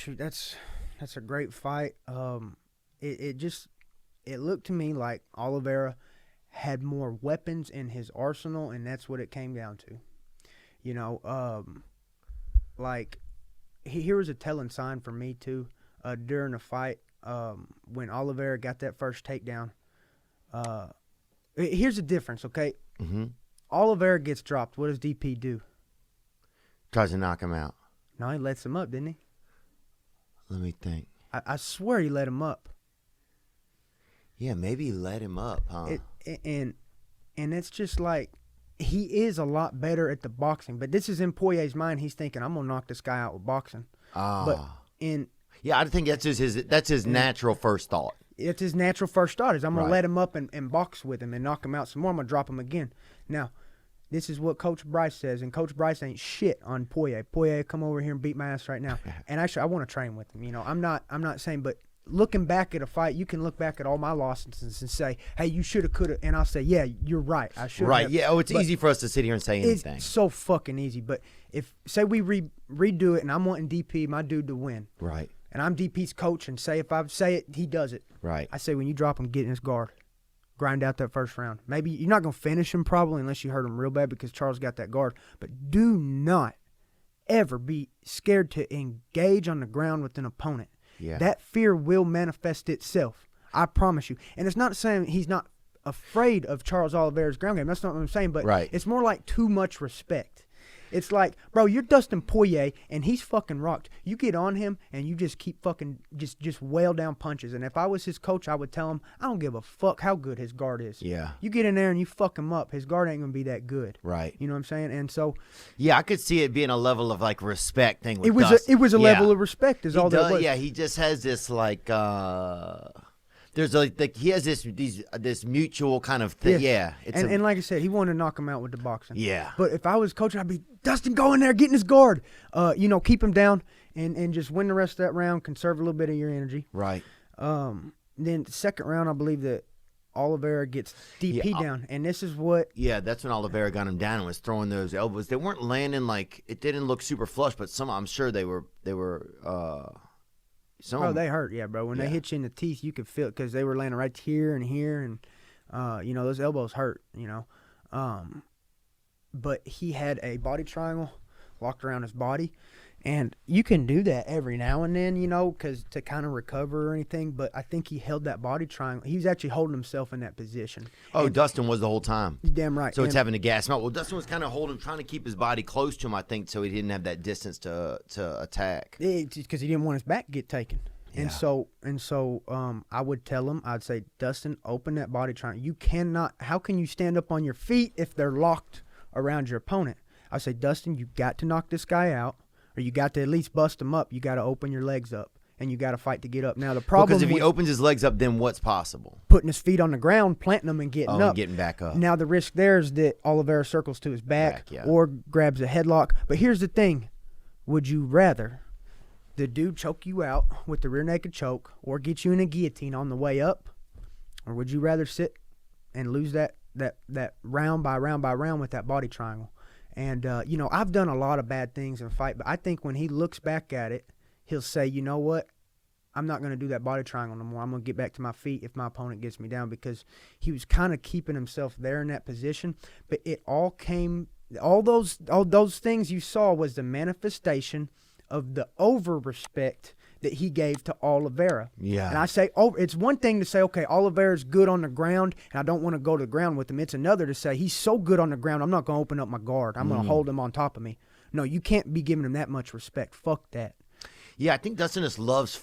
shoot, that's a great fight. It looked to me like Oliveira had more weapons in his arsenal, and that's what it came down to. You know, like here was a telling sign for me too. During the fight, when Oliveira got that first takedown. Here's the difference, okay? Mm-hmm. Oliveira gets dropped. What does DP do? Tries to knock him out. No, he lets him up, didn't he? Let me think. I swear he let him up. Yeah, maybe he let him up, huh? And it's just like he is a lot better at the boxing. But this is in Poirier's mind. He's thinking, I'm going to knock this guy out with boxing. But yeah, I think that's his natural first thought. It's his natural first thought is I'm going Right. to let him up and box with him and knock him out some more. I'm going to drop him again. Now, this is what Coach Bryce says, and Coach Bryce ain't shit on Poirier. Poirier, come over here and beat my ass right now. And actually, I want to train with him. You know, I'm not saying, but looking back at a fight, you can look back at all my losses and say, hey, you should have, could have, and I'll say, yeah, you're right. I should have. Right, yeah. Oh, it's easy for us to sit here and say anything. It's so fucking easy. But if, say we redo it, and I'm wanting DP, my dude, to win. Right. And I'm DP's coach, and say if I say it, he does it. Right. I say when you drop him, get in his guard. Grind out that first round. Maybe you're not going to finish him probably unless you hurt him real bad because Charles got that guard. But do not ever be scared to engage on the ground with an opponent. Yeah. That fear will manifest itself. I promise you. And it's not saying he's not afraid of Charles Oliveira's ground game. That's not what I'm saying. But right. It's more like too much respect. It's like, bro, you're Dustin Poirier, and he's fucking rocked. You get on him, and you just keep fucking just wail down punches. And if I was his coach, I would tell him, I don't give a fuck how good his guard is. Yeah. You get in there and you fuck him up, his guard ain't going to be that good. Right. You know what I'm saying? And so. Yeah, I could see it being a level of, like, respect thing with it was Dustin. It was a level of respect is all that was. Yeah, he just has this, like, there's he has this mutual kind of thing. Yeah. And like I said, he wanted to knock him out with the boxing. Yeah. But if I was coaching, I'd be, Dustin, go in there, get in his guard. Keep him down and just win the rest of that round, conserve a little bit of your energy. Right. Then the second round, I believe that Oliveira gets DP down. And this is what. Yeah, that's when Oliveira got him down and was throwing those elbows. They weren't landing like, it didn't look super flush, but I'm sure they were Bro, they hurt, yeah, bro. When they hit you in the teeth, you could feel it because they were landing right here and here, and those elbows hurt, But he had a body triangle locked around his body, and you can do that every now and then, because to kind of recover or anything. But I think he held that body triangle. He was actually holding himself in that position. Oh, and Dustin was the whole time. Damn right. So it's having to gas him out. Well, Dustin was kind of trying to keep his body close to him, I think, so he didn't have that distance to attack. Because he didn't want his back to get taken. Yeah. And so I would tell him, I'd say, Dustin, open that body triangle. You cannot. How can you stand up on your feet if they're locked around your opponent? I say, Dustin, you got to knock this guy out, or you got to at least bust him up. You got to open your legs up, and you got to fight to get up. Now the problem, because if he opens his legs up, then what's possible? Putting his feet on the ground, planting them, and getting up, and getting back up. Now the risk there is that Oliveira circles to his back or grabs a headlock. But here's the thing: would you rather the dude choke you out with the rear naked choke, or get you in a guillotine on the way up, or would you rather sit and lose that round by round by round with that body triangle? And I've done a lot of bad things in fight, but I think when he looks back at it, he'll say, you know what? I'm not going to do that body triangle no more. I'm going to get back to my feet if my opponent gets me down, because he was kind of keeping himself there in that position. But it all those things you saw was the manifestation of the over-respect that he gave to Oliveira. Yeah. And I say, it's one thing to say, okay, Oliveira's good on the ground, and I don't want to go to the ground with him. It's another to say, he's so good on the ground, I'm not going to open up my guard. I'm going to hold him on top of me. No, you can't be giving him that much respect. Fuck that. Yeah, I think Dustin just loves